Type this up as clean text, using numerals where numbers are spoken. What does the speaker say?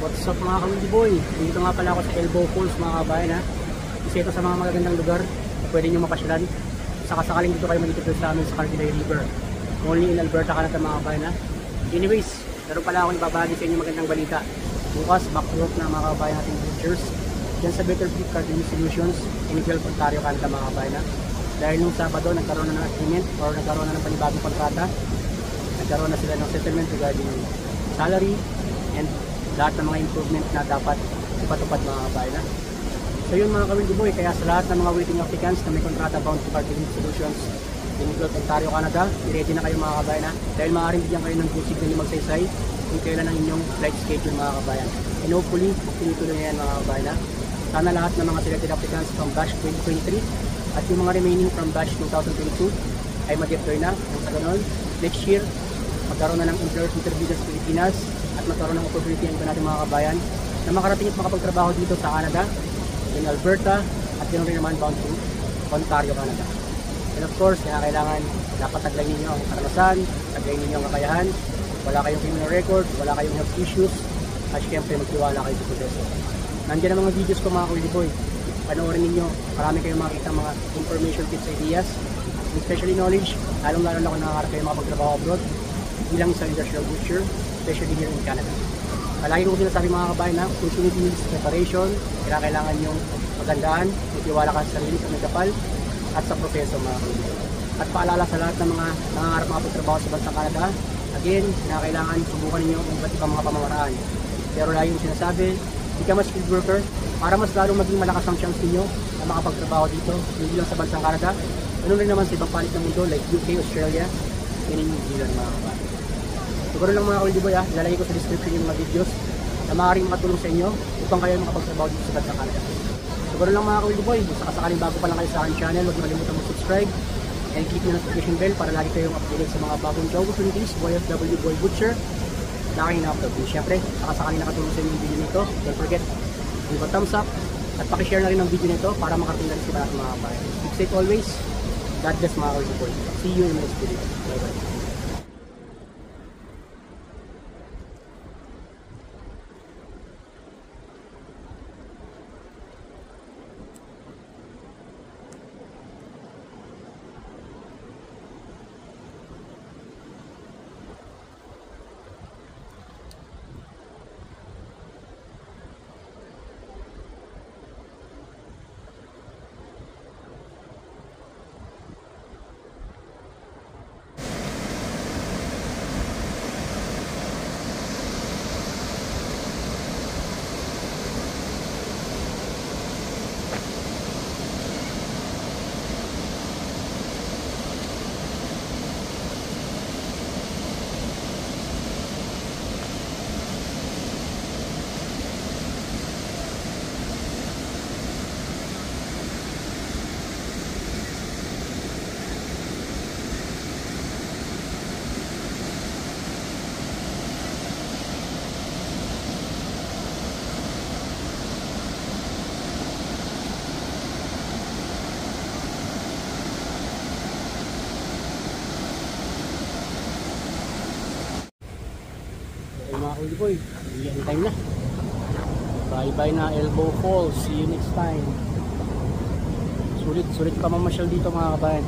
What's up mga ka-Windy Boy? Dito nga pala ako sa Elbow Falls mga kabayan ha. Isa ito sa mga magagandang lugar na pwede nyo mapasyalan. Saka sakaling dito kayo magtitipid sa amin sa Cartagena River. Only in Alberta, Canada mga kabayan ha. Anyways, naroon pala ako ibabahagi sa inyo magandang balita. Bukas, back to work na mga kabayan nating butchers dyan sa Better Beef Cartagena Solutions in Guelph, Ontario, Canada mga kabayan ha. Dahil nung Sabado, nagkaroon na ng agreement or nagkaroon na ng panibagong kontrata. Nagkaroon na sila ng settlement regarding salary and lahat ng mga improvement na dapat ipatupad mga kabayan. So yun mga ka-Windy Boy, kaya sa lahat ng mga waiting applicants na may kontrata bound to Cartagena Solutions in Guelph, Ontario, Canada, i-ready na kayo mga kabayan dahil maaaring bigyan kayo ng busig na mag saysay kung kailan ang inyong flight schedule mga kabayan. And hopefully, tinutuloy na yan mga kabayan. Sana lahat ng mga selected applicants from batch 2023 at yung mga remaining from batch 2022 ay mag-deploy na. Ang sa ganun, next year, magkaroon na ng employer interview sa Pilipinas at magkaroon ng opportunity ang natin mga kabayan na makarating at makapagtrabaho dito sa Canada, in Alberta, at ganoon rin naman bound to Ontario, Canada. And of course, kailangan dapat taglay ninyo ang karanasan, taglay ninyo ang kakayahan, wala kayong criminal record, wala kayong health issues, at syempre magtiwala kayo sa proseso. Nandiyan ang mga videos ko mga ka-Windy Boy. Panoorin ninyo, marami kayong makikita mga information, tips, ideas, especially knowledge, lalong-lalo na kung nakakarap kayo makapagtrabaho abroad bilang isang industrial butcher, especially here in Canada. Palagi ko sinasabi mga kabayan na opportunity needs preparation, kailangan yung magandaan, magtiwala ka sa sarili sa nagkapal at sa proseso mga kabayan. At paalala sa lahat ng mga nangangarap makapagtrabaho sa bansang Canada, again, kailangan subukan ninyo ang iba't ibang mga pamamaraan. Pero lagi yung sinasabi, become a skilled worker para mas lalong maging malakas ang chance ninyo na makapagtrabaho dito, hindi lang sa bansang Canada, ano rin naman sa ibang palit ng mundo like UK, Australia, and New Zealand mga kabayan. Siguro lang mga ka-Windy Boy ilalagay ko sa description yung mga videos na maaaring makatulong sa inyo upang kayo makapagtrabaho dito sa bansang Canada. Siguro lang mga ka-Windy Boy, sakaling bago pa lang kayo sa aking channel, huwag makalimutan mag-subscribe and click the notification bell para lagi kayong updated sa mga bagong job opportunities, OFW Boy Butcher na aking na-upload. Siyempre, sakaling nakatulong sa inyo yung video nito, don't forget, give a thumbs up at pakishare na rin ang video nito para makarating na rin sa mga kabayan. Keep safe always. God bless mga ka-Windy Boy. See you in the next video. Bye bye. Mga ka-Windy Boy, yan time na. Bye bye na Elbow Falls. See you next time. Sulit pa mamasyal dito mga kabayan.